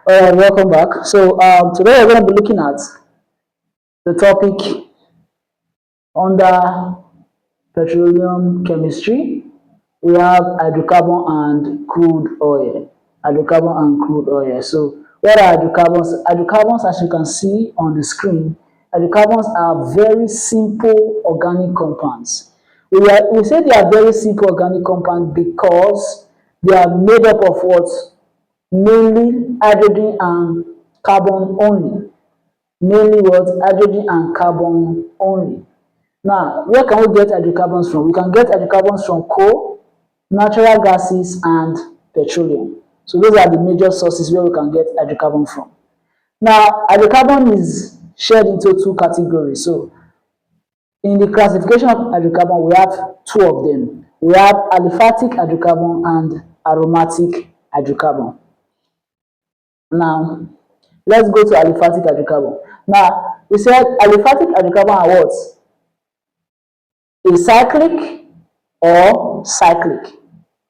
Welcome back. So today we're going to be looking at the topic under petroleum chemistry. We have hydrocarbon and crude oil. Hydrocarbon and crude oil. So what are hydrocarbons? Hydrocarbons, as you can see on the screen, hydrocarbons are very simple organic compounds. We say they are very simple organic compounds because they are made up of what? Mainly hydrogen and carbon only. Mainly what? Hydrogen and carbon only. Now, where can we get hydrocarbons from? We can get hydrocarbons from coal, natural gases, and petroleum. So those are the major sources where we can get hydrocarbon from. Now, hydrocarbon is shared into two categories. So in the classification of hydrocarbon, we have two of them. We have aliphatic hydrocarbon and aromatic hydrocarbon. Now, let's go to aliphatic hydrocarbon. Now, we said aliphatic hydrocarbon are what? Acyclic or cyclic.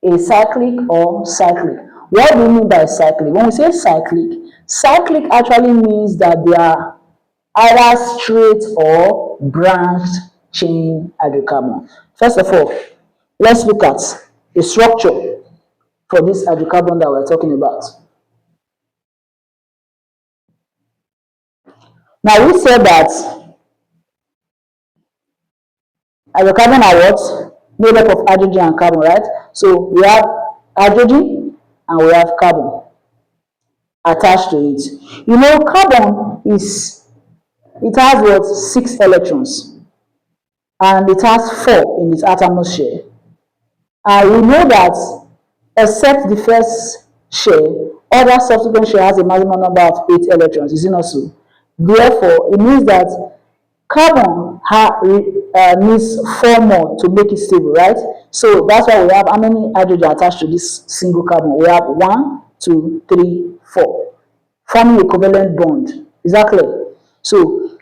Acyclic or cyclic. What do we mean by cyclic? When we say cyclic, cyclic actually means that they are either straight or branched chain hydrocarbon. First of all, let's look at the structure for this hydrocarbon that we're talking about. Now we said that hydrocarbon are what? Made up of hydrogen and carbon, right? So we have hydrogen and we have carbon attached to it. You know, carbon it has what? 6 electrons and it has 4 in its atmosphere. And we know that except the first share, other subsequent share has a maximum number of 8 electrons. Is it not so? Therefore, it means that carbon needs 4 more to make it stable, right? So that's why we have how many hydrogen attached to this single carbon? We have 1, 2, 3, 4, forming a covalent bond. Is that clear? So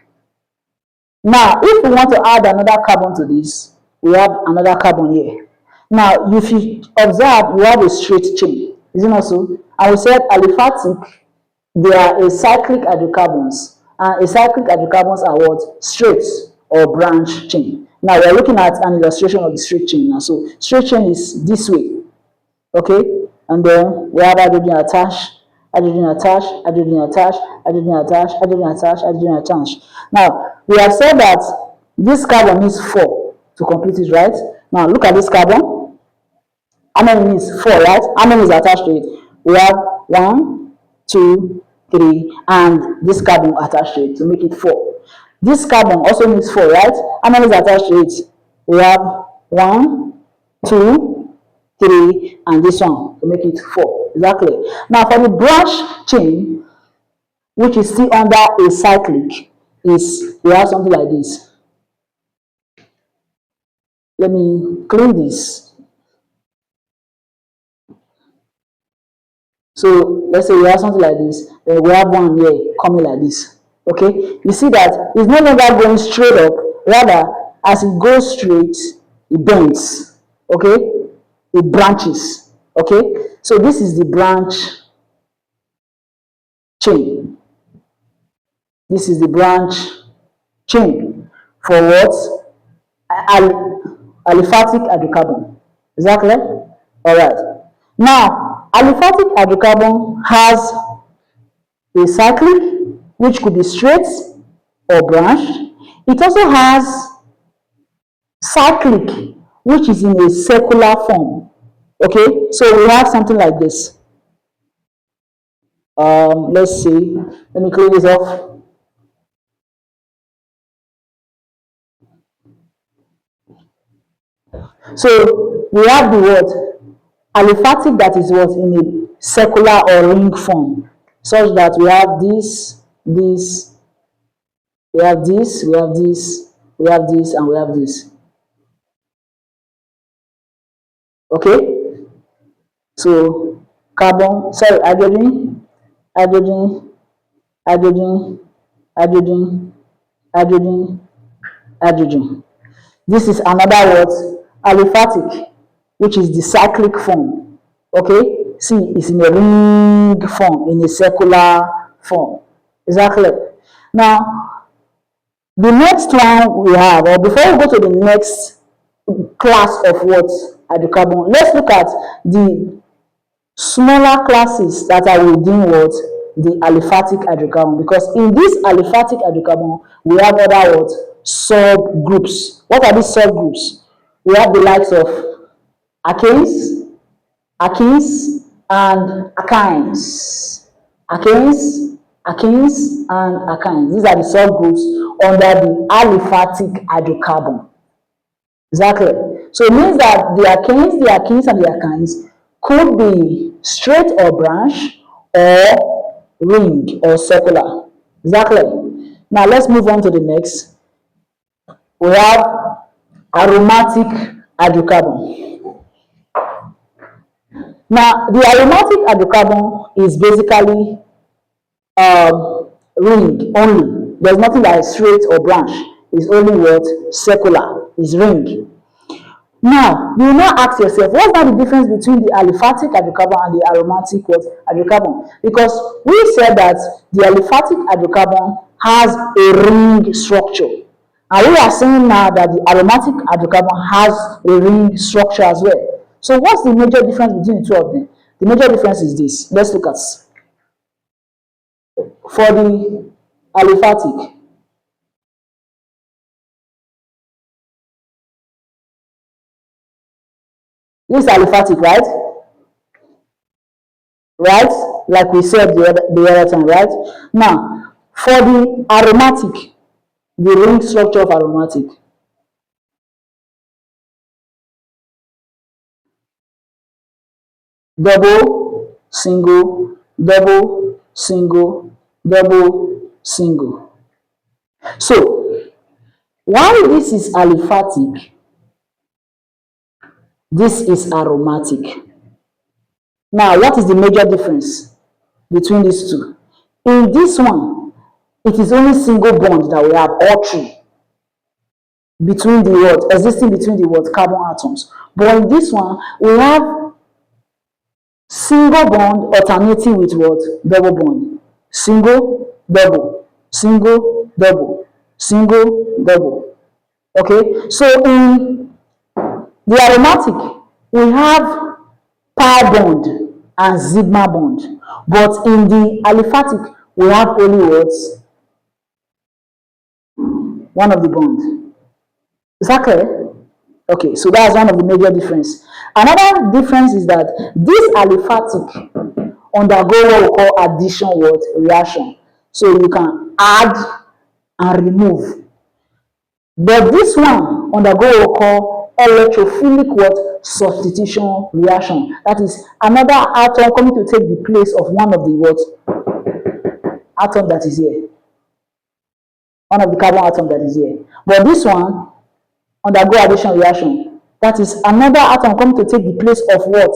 now, if we want to add another carbon to this, we have another carbon here. Now, if you observe, we have a straight chain. Is it not so? And we said aliphatic, they are acyclic hydrocarbons. And acyclic hydrocarbons are what? Straight or branch chain. Now, we are looking at an illustration of the straight chain. Now, so straight chain is this way. Okay? And then we have hydrogen attached, hydrogen attached, hydrogen attached, hydrogen attached, hydrogen attached, hydrogen attached. Now, we have said that this carbon needs 4 to complete it, right? Now, look at this carbon. How many needs? 4, right? How many is attached to it? We have 1, 2, 3, and this carbon attached to it to make it 4. This carbon also needs 4, right? How many is attached to it? We have 1, 2, 3, and this one to make it 4. Exactly. Now, for the branch chain, which is still under a cyclic, we have something like this. Let me clean this. So let's say we have something like this, then we have one here coming like this. Okay, you see that it's no longer going straight up, rather, as it goes straight, it bends. Okay, it branches. Okay, so this is the branch chain. This is the branch chain for what? Aliphatic hydrocarbon. Is that clear? All right. Now, aliphatic hydrocarbon has a cyclic, which could be straight or branched. It also has cyclic, which is in a circular form. Okay, so we have something like this. Let's see. Let me clear this off. So we have the word aliphatic that is what in a circular or ring form, such that we have this, this, we have this, we have this, we have this, and we have this. Okay? So carbon, sorry, hydrogen, hydrogen, hydrogen, hydrogen, hydrogen, hydrogen. This is another word, aliphatic, which is the cyclic form. Okay? see, it's in a ring form, in a circular form. Exactly. Now, the next one we have, or before we go to the next class of what hydrocarbon, let's look at the smaller classes that are within what the aliphatic hydrocarbon, because in this aliphatic hydrocarbon we have other what subgroups. What are these subgroups? We have the likes of alkanes, alkenes, and alkynes. Alkanes, alkenes, and alkynes. These are the subgroups under the aliphatic hydrocarbon. Exactly. So it means that the alkanes, the alkenes, and the alkynes could be straight or branch, or ring or circular. Exactly. Now let's move on to the next. We have aromatic hydrocarbon. Now the aromatic hydrocarbon is basically ring only. There's nothing that is straight or branch. It's only what circular. Is ring. Now, you will now ask yourself, what's now the difference between the aliphatic hydrocarbon and the aromatic what hydrocarbon? Because we said that the aliphatic hydrocarbon has a ring structure. And we are saying now that the aromatic hydrocarbon has a ring structure as well. So what's the major difference between the two of them? The major difference is this. Let's look at for the aliphatic. This is aliphatic, right? Right? Like we said the other time, right? Now, for the aromatic, the ring structure of aromatic. Double, single, double, single, double, single. So, while this is aliphatic, this is aromatic. Now, what is the major difference between these two? In this one, it is only single bond that we have, all three, between the what, existing between the what, carbon atoms. But in this one, we have single bond alternating with what, double bond. Single, double, single, double, single, double. Okay, so in the aromatic, we have pi bond and sigma bond. But in the aliphatic, we have only what? One of the bond. Is that clear? Okay, so that's one of the major difference. Another difference is that this aliphatic undergo what we call addition what? Reaction. So you can add and remove. But this one undergo what we call electrophilic what? Substitution reaction. That is another atom coming to take the place of one of the what? Atom that is here. One of the carbon atom that is here. But this one undergo addition reaction. That is another atom coming to take the place of what?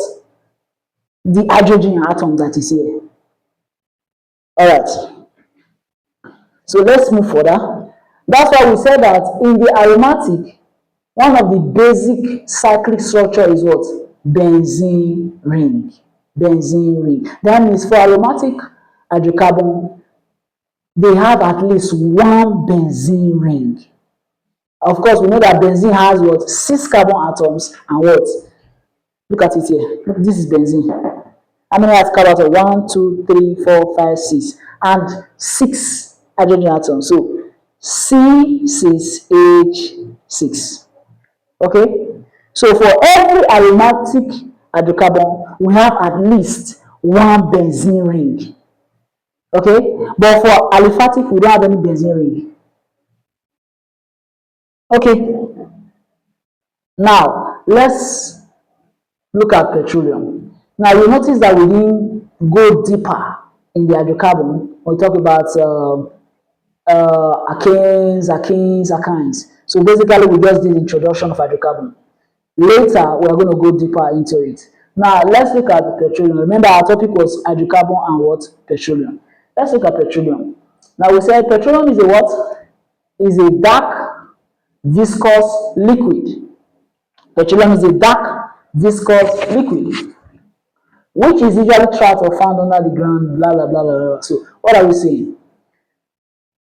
The hydrogen atom that is here. Alright. So let's move further. That's why we said that in the aromatic, one of the basic cyclic structure is what? Benzene ring. Benzene ring. That means for aromatic hydrocarbon, they have at least one benzene ring. Of course, we know that benzene has what? 6 carbon atoms and what? Look at it here. Look, this is benzene. How many has carbon atoms? 1, 2, 3, 4, 5, 6. And 6 hydrogen atoms. So C6H6. Okay? So for every aromatic hydrocarbon, we have at least one benzene ring. Okay? But for aliphatic, we don't have any benzene ring. Okay. Now, let's look at petroleum. Now, you notice that we didn't go deeper in the hydrocarbon. We talk about alkanes, alkynes. So basically, we just did the introduction of hydrocarbon. Later, we are going to go deeper into it. Now, let's look at petroleum. Remember, our topic was hydrocarbon and what? Petroleum. Let's look at petroleum. Now, we said petroleum is a what? Is a dark, viscous liquid. Petroleum is a dark, viscous liquid. which is usually trapped or found under the ground, blah, blah, blah, blah, blah. So, what are we saying?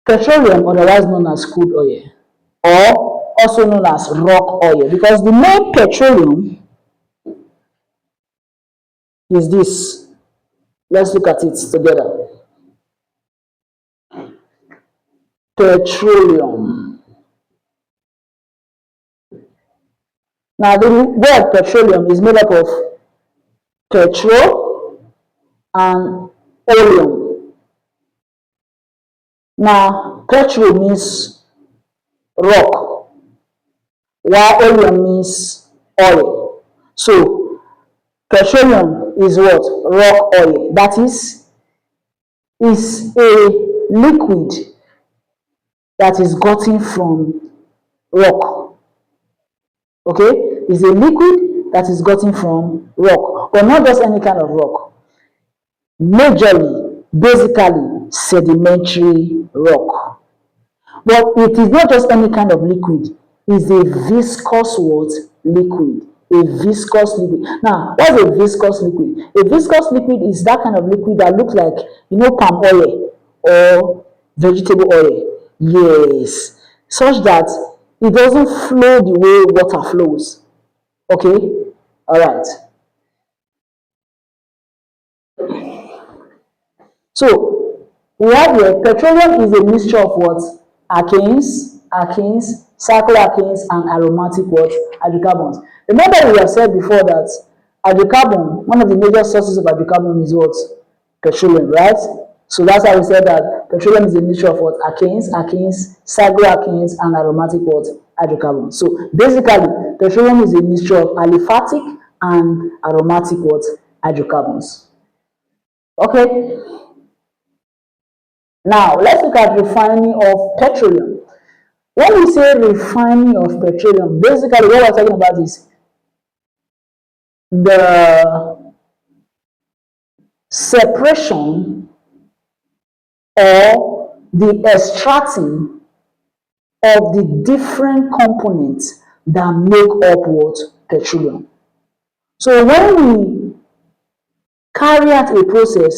Petroleum, otherwise known as crude oil, or also known as rock oil, because the main petroleum is this. Let's look at it together. Petroleum. Now, the word petroleum is made up of petrol and oleum. Now, petrol means rock, while oleum means oil. So, petroleum is what? Rock oil. That is a liquid that is gotten from rock. Okay? It's a liquid that is gotten from rock, but not just any kind of rock. Majorly, basically, sedimentary rock. But it is not just any kind of liquid. It's a viscous what? Liquid. A viscous liquid. Now, what's a viscous liquid? A viscous liquid is that kind of liquid that looks like, palm oil or vegetable oil. Yes. Such that it doesn't flow the way water flows. Okay? All right. So, we have here, petroleum is a mixture of what? Alkanes, cycloalkanes, and aromatic what? Hydrocarbons. Remember we have said before that hydrocarbon, one of the major sources of hydrocarbon is what? Petroleum, right? So that's how we said that petroleum is a mixture of what? Alkanes, cycloalkanes, and aromatic what? Hydrocarbons. So basically, petroleum is a mixture of aliphatic and aromatic what? Hydrocarbons. Okay? Now, let's look at refining of petroleum. When we say refining of petroleum, basically what we're talking about is the separation or the extracting of the different components that make up what? Petroleum. So when we carry out a process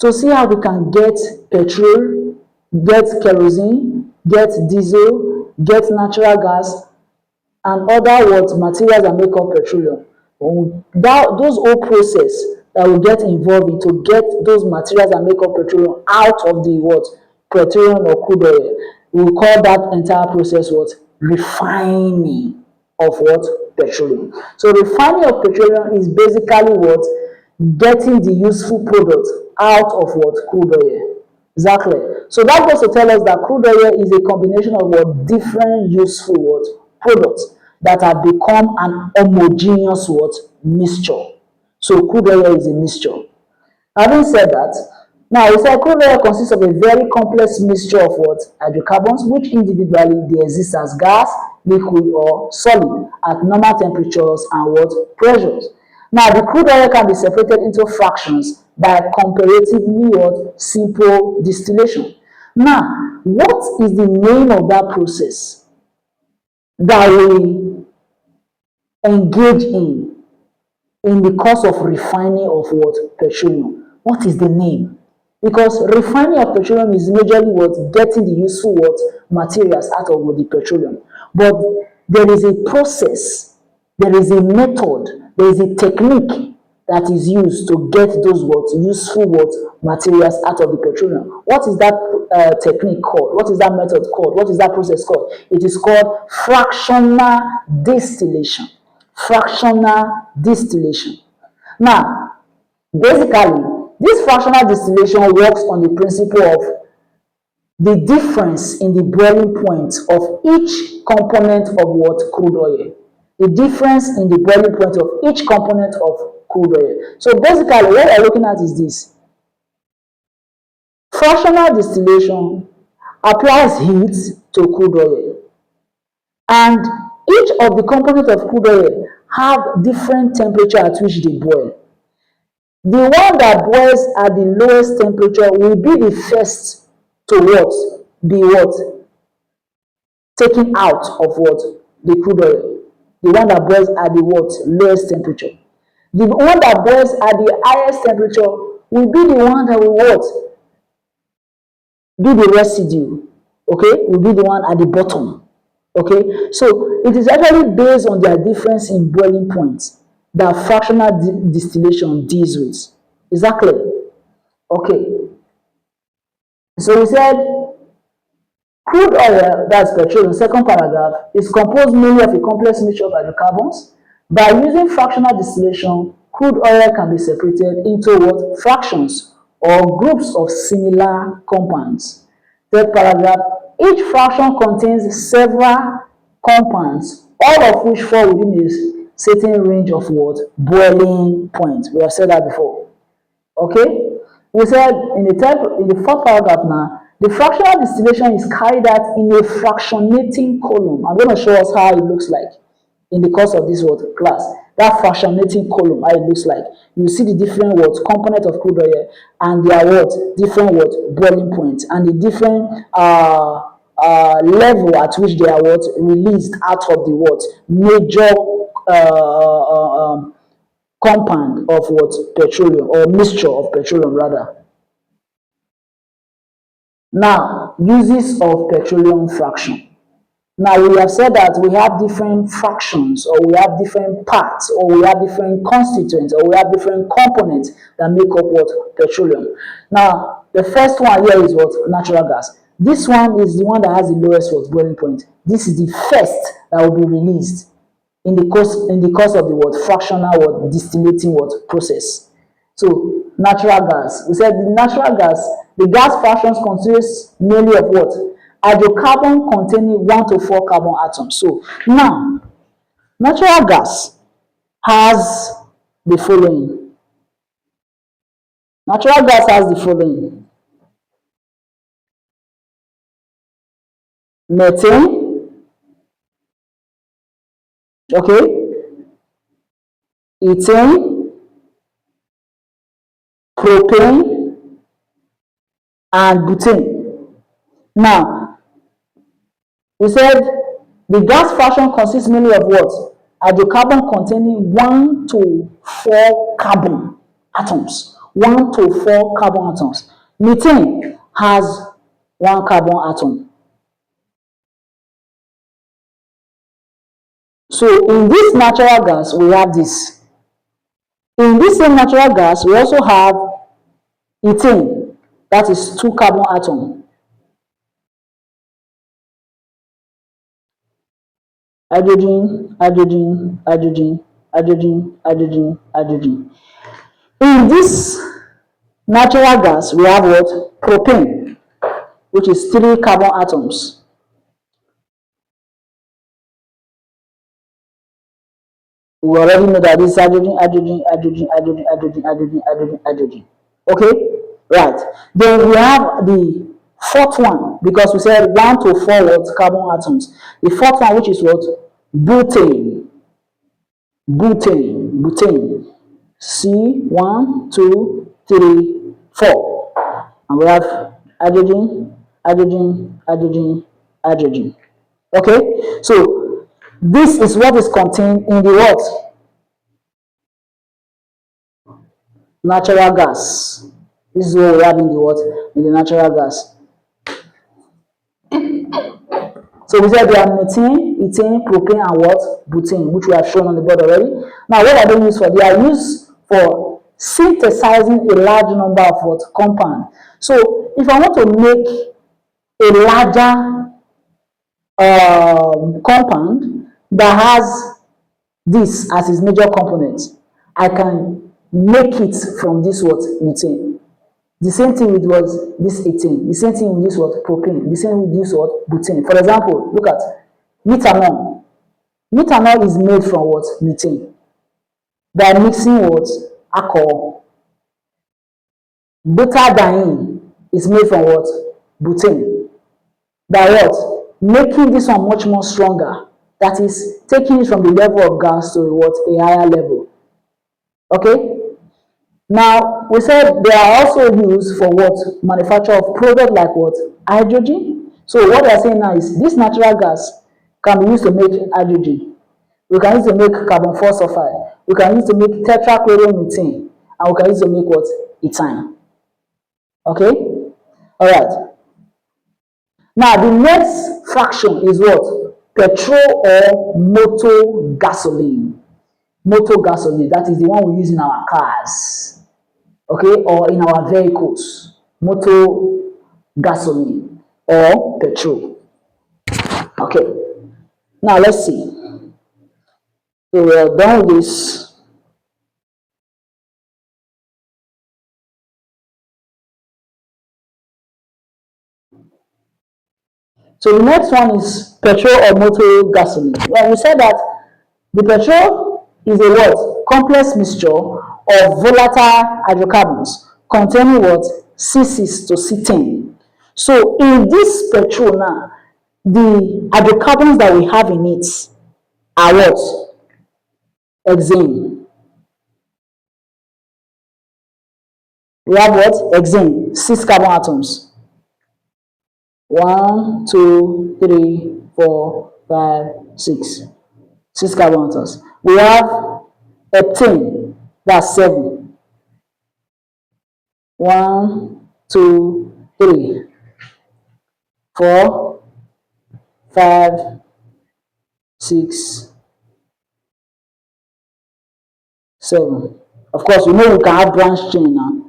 to see how we can get petrol, get kerosene, get diesel, get natural gas, and other what materials that make up petroleum. Those whole process that we get involved in to get those materials that make up petroleum out of the what? Petroleum or crude oil. We call that entire process what? Refining of what? Petroleum. So refining of petroleum is basically what? Getting the useful product out of what? Crude oil. Exactly. So that goes to tell us that crude oil is a combination of what? Different useful what? Products that have become an homogeneous what? Mixture. So crude oil is a mixture. Having said that, now we say crude oil consists of a very complex mixture of what? Hydrocarbons, which individually they exist as gas, liquid, or solid at normal temperatures and what? Pressures. Now, the crude oil can be separated into fractions by comparatively what? Simple distillation. Now, what is the name of that process that we engage in the course of refining of what? Petroleum? What is the name? Because refining of petroleum is majorly what? Getting the useful what? Materials out of the petroleum. But there is a process, there is a method, there is a technique that is used to get those what? Useful what? Materials out of the petroleum. What is that technique called? What is that method called? What is that process called? It is called fractional distillation. Fractional distillation. Now, basically, this fractional distillation works on the principle of the difference in the boiling point of each component of what? Crude oil. The difference in the boiling point of each component of crude oil. So basically, what we're looking at is this. Fractional distillation applies heat to crude oil. And each of the components of crude oil have different temperature at which they boil. The one that boils at the lowest temperature will be the first to what? Be what? Taken out of what? The crude oil. The one that boils at the what? Lowest temperature. The one that boils at the highest temperature will be the one that will what? Be the residue. Okay, will be the one at the bottom. Okay, so it is actually based on their difference in boiling points that fractional distillation deals with. Is that clear? Okay, so we said crude oil, that's petroleum, second paragraph, is composed mainly of a complex mixture of hydrocarbons. By using fractional distillation, crude oil can be separated into what? Fractions or groups of similar compounds. Third paragraph, each fraction contains several compounds, all of which fall within a certain range of what? Boiling point. We have said that before. Okay? We said in the fourth paragraph now, the fractional distillation is carried out in a fractionating column. I'm going to show us how it looks like in the course of this class. That fractionating column, how it looks like. You see the different component of crude oil and their different boiling points and the different level at which they are released out of the major compound of petroleum, or mixture of petroleum rather. Now, uses of petroleum fraction. Now, we have said that we have different fractions, or we have different parts, or we have different constituents, or we have different components that make up petroleum. Now, the first one here is natural gas. This one is the one that has the lowest boiling point. This is the first that will be released in the course of the fractional distillating process. So natural gas. We said the natural gas, the gas fractions consists mainly of hydrocarbon containing 1 to 4 carbon atoms. So now natural gas has the following. Natural gas has the following: methane, okay, ethane, propane, and butane. Now, we said the gas fraction consists mainly of hydrocarbon containing 1 to 4 carbon atoms. 1 to 4 carbon atoms. Methane has 1 carbon atom. So in this natural gas, we have this. In this same natural gas, we also have ethane, that is 2 carbon atom. Hydrogen, hydrogen, hydrogen, hydrogen, hydrogen, hydrogen. In this natural gas, we have propane, which is 3 carbon atoms. We already know that this is hydrogen, hydrogen, hydrogen, hydrogen, hydrogen, hydrogen, hydrogen, hydrogen. Okay? Right. Then we have the fourth one, because we said 1 to 4 carbon atoms. The fourth one, which is butane. Butane. Butane. C, 1, 2, 3, 4. And we have hydrogen, hydrogen, hydrogen, hydrogen. Okay? So this is what is contained in the natural gas. This is what we have in the natural gas. So we said they are methane, ethane, propane, and butane, which we have shown on the board already. Now, what are they used for? They are used for synthesizing a large number of compounds. So if I want to make a larger compound that has this as its major component, I can make it from this methane. The same thing with this ethane. The same thing with this propane. The same with this butane. For example, look at methanol. Methanol is made from methane. By mixing alcohol. Butadiene is made from butane. By making this one much more stronger. That is taking it from the level of gas to a higher level. Okay? Now, we said they are also used for manufacture of products like hydrogen. So what they are saying now is this natural gas can be used to make hydrogen. We can use to make carbon 4 sulfide. we can use to make tetrachloromethane, and we can use to make what? Ethane. Okay? All right. Now, the next fraction is what? Petrol or motor gasoline. Motor gasoline, that is the one we use in our cars, okay, or in our vehicles. Motor gasoline or petrol. Okay. Now, let's see. So, we are done with this. So the next one is petrol or motor gasoline. Well, we said that the petrol is a what? Complex mixture of volatile hydrocarbons containing what? C6 to C10. So in this petrol now, the hydrocarbons that we have in it are what? Hexane. We have what? Hexane, 6 carbon atoms. 1, 2, 3, 4, 5, 6. 6 carbon atoms. We have heptane, that's 7. 1, 2, 3, 4, 5, 6, 7. Of course, we know we can have branch chain now.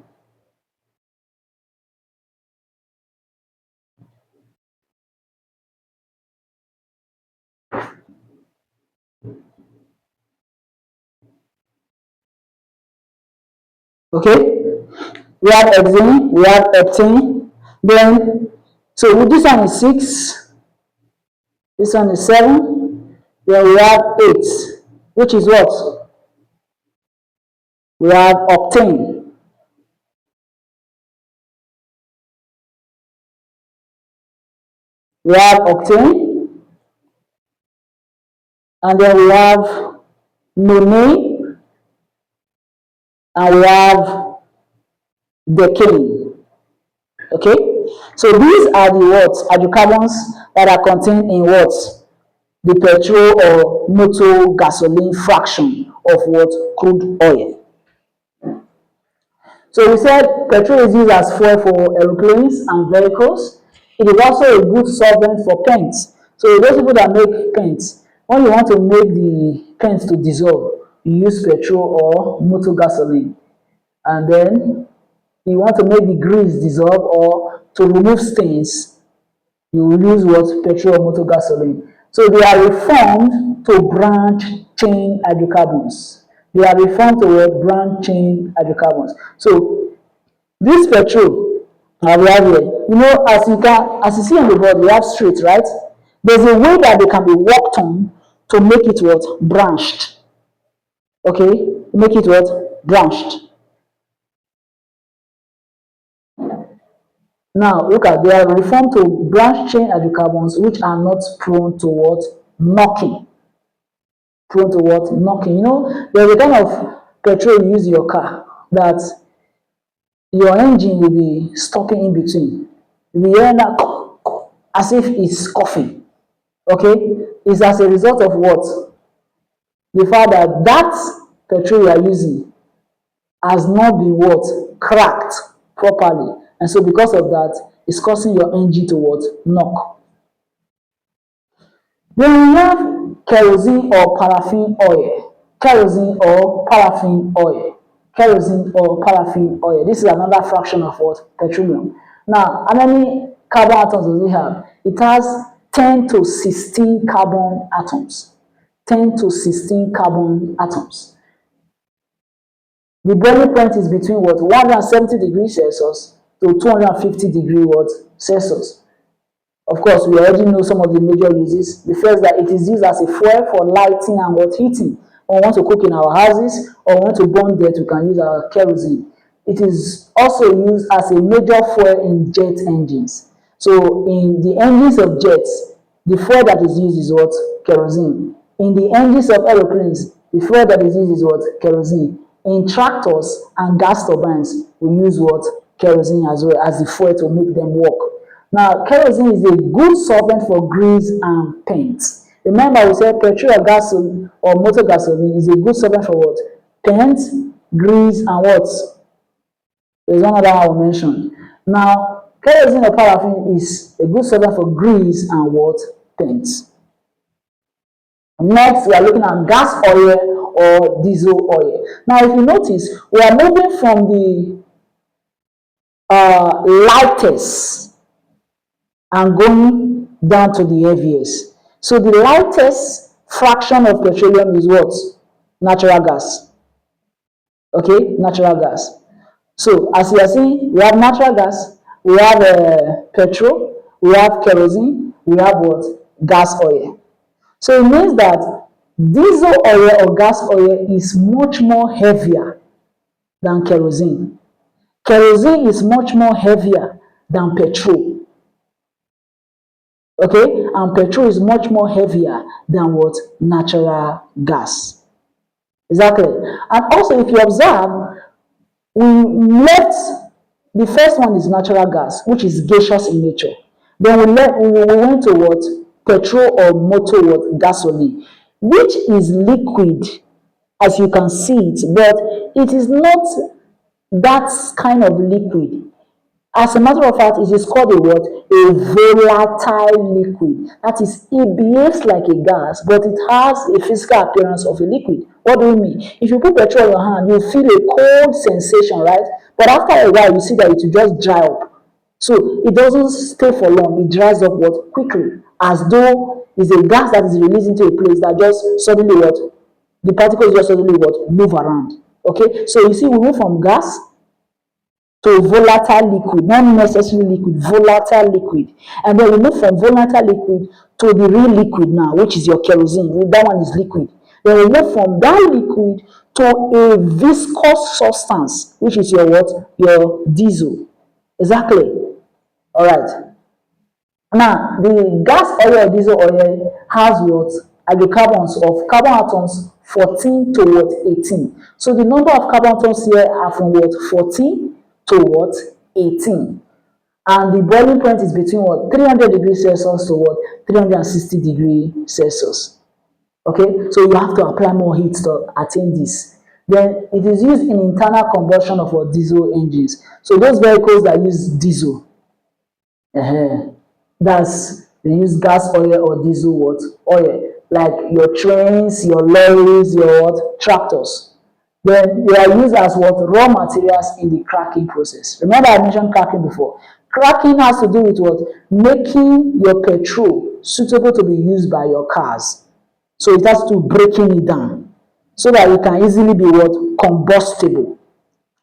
Okay, we have hexane, we have heptane, then so this one is 6, this one is 7, then we have 8, which is what? We have octane. We have octane, and then we have nonane, and we have decane. Okay, so these are the what? Hydrocarbons that are contained in what? The petrol or motor gasoline fraction of what? Crude oil. So we said petrol is used as fuel for aeroplanes and vehicles. It is also a good solvent for paints. So those people that make paints, when you want to make the paint to dissolve, you use petrol or motor gasoline. And then you want to make the grease dissolve or to remove stains, you will use what? Petrol or motor gasoline. So they are reformed to branch chain hydrocarbons. They are reformed to what? Branch chain hydrocarbons. So this petrol that we have here, you know, as you see on the board, we have straight, right? There's a way that they can be worked on to make it what? Branched. Okay? Make it what? Branched. Now, look at, they are reformed to branch chain hydrocarbons which are not prone to what? Knocking. Prone to what? Knocking. You know, there's a kind of petrol you use in your car that your engine will be stopping in between. You'll be hearing that as if it's coughing. Okay? It's as a result of what? The fact that that petrol you are using has not been what? Cracked properly. And so because of that, it's causing your engine to what? Knock. Then we have kerosene or paraffin oil. Kerosene or paraffin oil. Kerosene or paraffin oil. This is another fraction of what? Petroleum. Now, how many carbon atoms does it have? It has 10 to 16 carbon atoms. 10 to 16 carbon atoms. The boiling point is between what? 170 degrees Celsius to 250 degrees what? Celsius. Of course, we already know some of the major uses. The first, that it is used as a fuel for lighting and what? Heating. When we want to cook in our houses or want to burn dirt, we can use our kerosene. It is also used as a major fuel in jet engines. So in the engines of jets, the fuel that is used is what? Kerosene. In the engines of aeroplanes, the fuel that is used is what? Kerosene. In tractors and gas turbines, we use what? Kerosene as well as the fuel to make them work. Now, kerosene is a good solvent for grease and paint. Remember, we said petrol or gasoline or motor gasoline is a good solvent for what? Paint, grease, and what? There's one other one we mentioned. Now, kerosene or paraffin is a good solvent for grease and what? Paint. Next, we are looking at gas oil or diesel oil. Now, if you notice, we are moving from the lightest and going down to the heaviest. So the lightest fraction of petroleum is what? Natural gas. Okay, natural gas. So as you are seeing, we have natural gas, we have petrol, we have kerosene, we have what? Gas oil. So it means that diesel oil or gas oil is much more heavier than kerosene. Kerosene is much more heavier than petrol. Okay, and petrol is much more heavier than what? Natural gas. Exactly. And also, if you observe, we left the first one is natural gas, which is gaseous in nature. Then we went to what? Petrol or motor what? Gasoline, which is liquid, as you can see it, but it is not that kind of liquid. As a matter of fact, it is called a what? A volatile liquid. That is, it behaves like a gas, but it has a physical appearance of a liquid. What do you mean? If you put petrol in your hand, you feel a cold sensation, right? But after a while, you see that it will just dry up. So it doesn't stay for long. It dries up what? Quickly. As though it's a gas that is released into a place that just suddenly what? The particles just suddenly what? Move around. Okay? So you see, we move from gas to volatile liquid, not necessarily liquid, volatile liquid. And then we move from volatile liquid to the real liquid now, which is your kerosene. That one is liquid. Then we move from that liquid to a viscous substance, which is your what? Your diesel. Exactly. All right. Now, the gas oil or diesel oil has what? Hydrocarbons of carbon atoms 14 to what? 18. So the number of carbon atoms here are from what? 14 to what? 18. And the boiling point is between what? 300 degrees Celsius to what? 360 degrees Celsius. Okay, so you have to apply more heat to attain this. Then it is used in internal combustion of what? Diesel engines. So those vehicles that use diesel, that's they use gas oil or diesel what? Oil. Like your trains, your lorries, your what? Tractors. Then they are used as what? Raw materials in the cracking process. Remember I mentioned cracking before. Cracking has to do with what? Making your petrol suitable to be used by your cars. So it has to breaking it down so that it can easily be what? Combustible.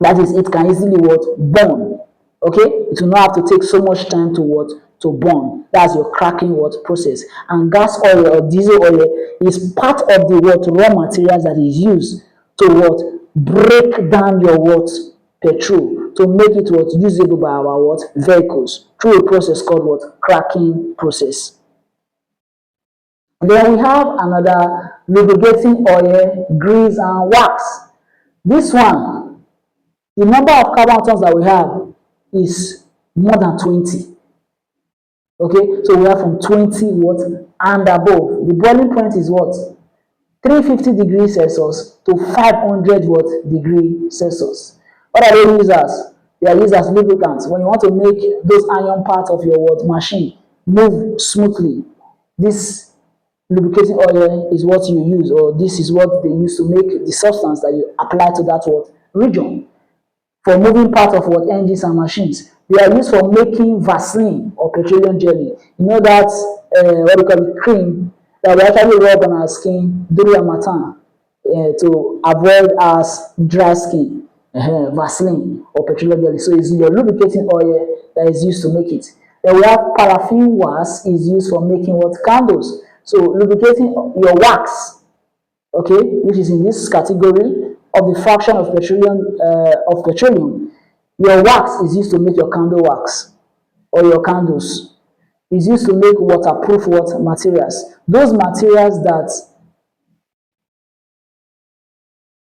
That is, it can easily what? Burn. Okay? It will not have to take so much time to what? To burn. That's your cracking what? Process. And gas oil or diesel oil is part of the what? Raw materials that is used to what? Break down your what? Petrol. To make it what? Usable by our what? Vehicles. Through a process called what? Cracking process. Then we have another lubricating oil, grease, and wax. This one, the number of carbon atoms that we have is more than 20. Okay, so we have from 20 what and above. The boiling point is what? 350 degrees Celsius to 500 what degree Celsius. What are they used as? They are used as lubricants. When you want to make those iron parts of your what machine move smoothly, this lubricating oil is what you use, or this is what they use to make the substance that you apply to that what region for moving part of what engines and machines. They are used for making Vaseline or petroleum jelly. You know that what do you call it, cream that we actually rub on our skin during Ramadan to avoid us dry skin. Vaseline or petroleum jelly. So it's your lubricating oil that is used to make it. Then we have paraffin wax is used for making what? Candles. So lubricating your wax, okay, which is in this category of the fraction of petroleum, your wax is used to make your candle wax or your candles. It's used to make waterproof what materials. Those materials that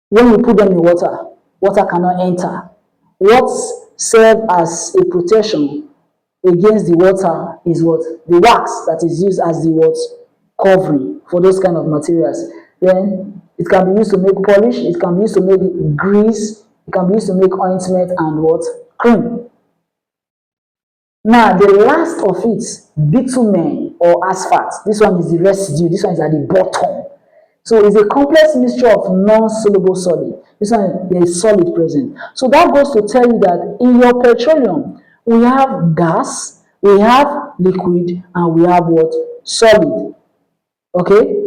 when you put them in water, water cannot enter. What serves as a protection against the water is what? The wax that is used as the what? covering for those kind of materials. Then it can be used to make polish, it can be used to make grease, it can be used to make ointment and what? Cream. Now, the last of it, bitumen or asphalt. This one is the residue. This one is at the bottom. So it's a complex mixture of non-soluble solid. This one, there is solid present. So that goes to tell you that in your petroleum, we have gas, we have liquid, and we have what? Solid. Okay?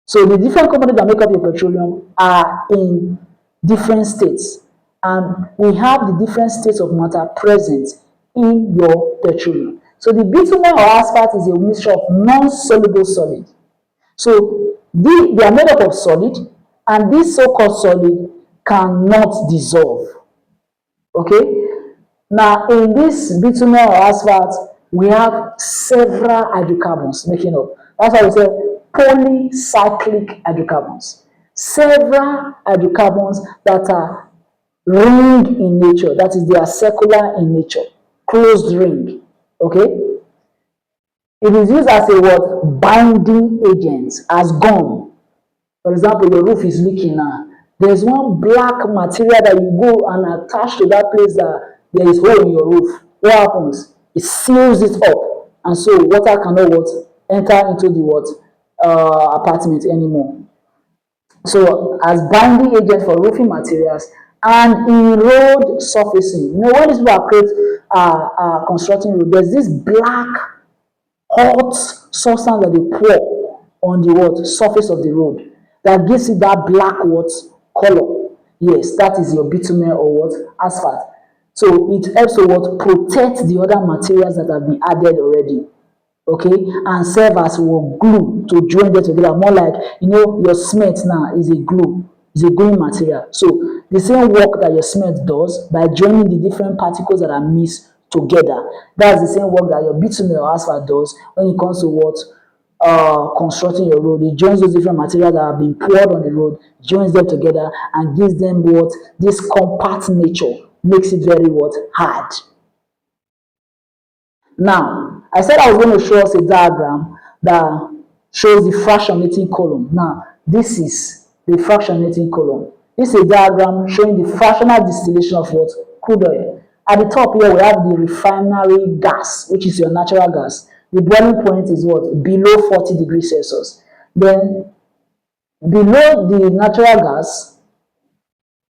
So the different components that make up your petroleum are in different states. And we have the different states of matter present in your petroleum. So the bitumen or asphalt is a mixture of non-soluble solid. So they are made up of solid, and this so-called solid cannot dissolve. Okay? Now, in this bitumen or asphalt, we have several hydrocarbons making up. That's why we say polycyclic hydrocarbons. Several hydrocarbons that are ring in nature, that is, they are circular in nature, closed ring. Okay? It is used as a what? Binding agent, as gum. For example, your roof is leaking now. There's one black material that you go and attach to that place that there is hole in your roof. What happens? It seals it up, and so water cannot what? Enter into the what? Apartment anymore. So as binding agent for roofing materials and in road surfacing. You know, when these people are constructing road, there's this black hot substance that they pour on the what? Surface of the road that gives it that black what? Color. Yes, that is your bitumen or what? Asphalt. So it helps to what? Protect the other materials that have been added already. Okay, and serve as what? Glue to join them together. More like, you know, your cement now is a glue, is a gluing material. So the same work that your cement does by joining the different particles that are mixed together, that's the same work that your bitumen or asphalt does when it comes to what? Constructing your road. It joins those different materials that have been poured on the road, joins them together and gives them what? This compact nature, makes it very what? Hard. Now, I said I was going to show us a diagram that shows the fractionating column. Now, this is the fractionating column. This is a diagram showing the fractional distillation of what? Crude oil. At the top here, we have the refinery gas, which is your natural gas. The boiling point is what? Below 40 degrees Celsius. Then, below the natural gas,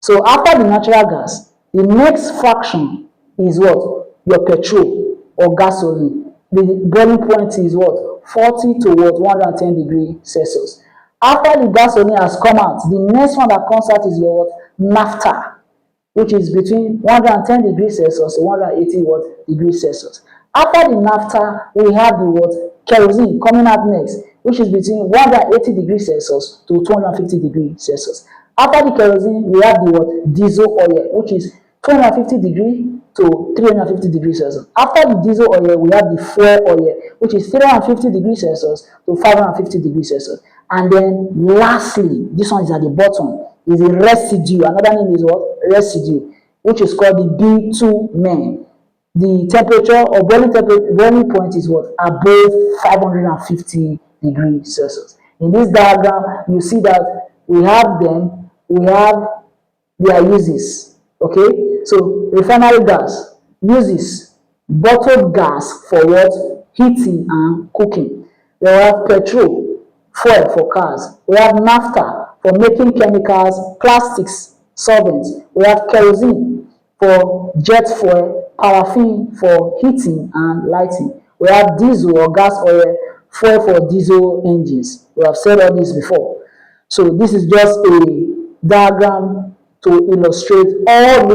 so after the natural gas, the next fraction is what? Your petrol or gasoline. The boiling point is what? 40 to what? 110 degrees Celsius. After the gasoline has come out, the next one that comes out is your what? Naphtha, which is between 110 degrees Celsius to 180 what? Degrees Celsius. After the naphtha, we have the what? Kerosene coming out next, which is between 180 degrees Celsius to 250 degrees Celsius. After the kerosene, we have the what? Diesel oil, which is 250 degrees to 350 degrees Celsius. After the diesel oil, we have the fuel oil, which is 350 degrees Celsius to 550 degrees Celsius. And then lastly, this one is at the bottom, is a residue. Another name is what? Residue, which is called the bitumen. The temperature or boiling point is what? Above 550 degrees Celsius. In this diagram, you see that we have them, we have their uses. Okay, so refinery gas uses bottled gas for what? Heating and cooking. We have petrol, fuel for cars. We have naphtha for making chemicals, plastics, solvents. We have kerosene for jet fuel, paraffin for heating and lighting. We have diesel or gas oil, fuel for diesel engines. We have said all this before. So this is just a diagram to illustrate all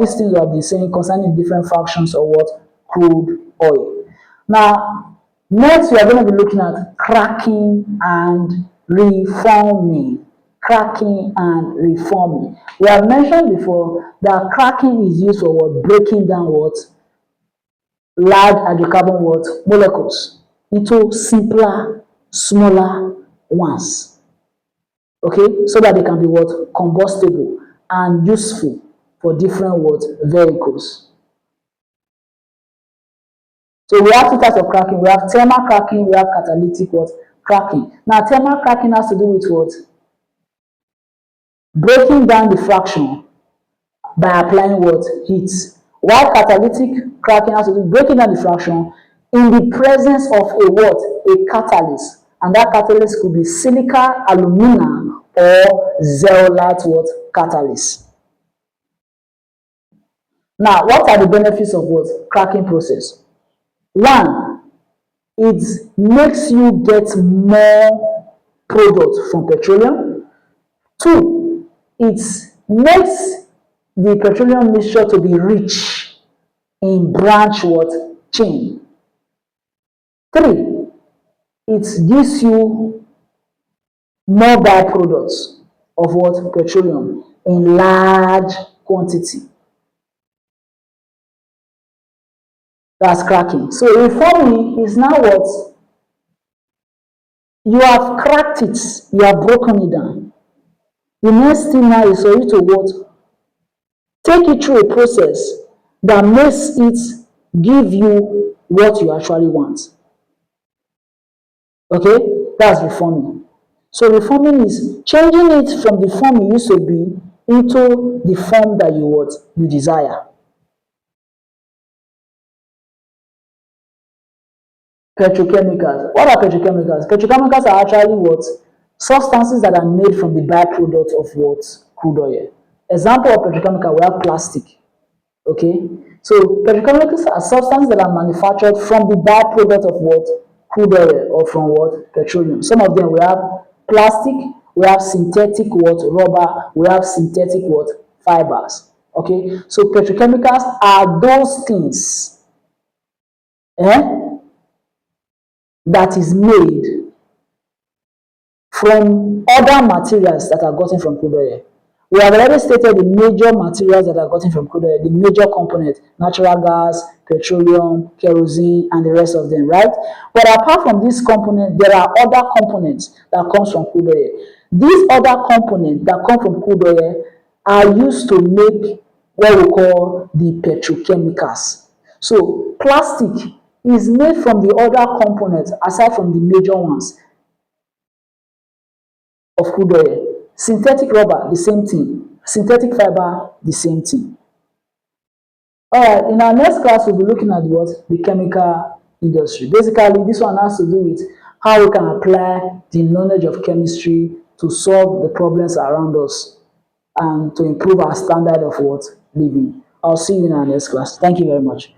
these things we have been saying concerning different fractions of what? Crude oil. Now, next we are going to be looking at cracking and reforming. Cracking and reforming. We have mentioned before that cracking is used for what? Breaking down what? Large hydrocarbon what? Molecules into simpler, smaller ones. Okay, so that they can be what? Combustible and useful for different what? Vehicles. So we have two types of cracking. We have thermal cracking, we have catalytic what? Cracking. Now thermal cracking has to do with what? Breaking down the fraction by applying what? Heat. While catalytic cracking has to do with breaking down the fraction in the presence of a what? A catalyst. And that catalyst could be silica, alumina, or zeolite what? Catalyst. Now, what are the benefits of what? Cracking process? One, it makes you get more product from petroleum. Two, it makes the petroleum mixture to be rich in branch what? Chain. Three, it gives you more byproducts of what? Petroleum in large quantity. That's cracking. So reforming is now what? You have cracked it, you have broken it down. The next thing now is for you to what? Take it through a process that makes it give you what you actually want. Okay? That's reforming. So reforming is changing it from the form you used to be into the form that you what? You desire. Petrochemicals. What are petrochemicals? Petrochemicals are actually what? Substances that are made from the byproduct of what? Crude oil. Example of petrochemical, we have plastic. Okay? So petrochemicals are substances that are manufactured from the byproduct of what? Crude oil or from what? Petroleum. Some of them we have plastic, we have synthetic what? Rubber, we have synthetic what? Fibers. Okay? So petrochemicals are those things that is made from other materials that are gotten from crude oil. We have already stated the major materials that are gotten from crude oil, the major component, natural gas, petroleum, kerosene, and the rest of them, right? But apart from this component, there are other components that comes from crude oil. These other components that come from crude oil are used to make what we call the petrochemicals. So plastic is made from the other components aside from the major ones of crude oil. Synthetic rubber, the same thing. Synthetic fiber, the same thing. All right, in our next class, we'll be looking at what? The chemical industry. Basically, this one has to do with how we can apply the knowledge of chemistry to solve the problems around us and to improve our standard of what? Living. I'll see you in our next class. Thank you very much.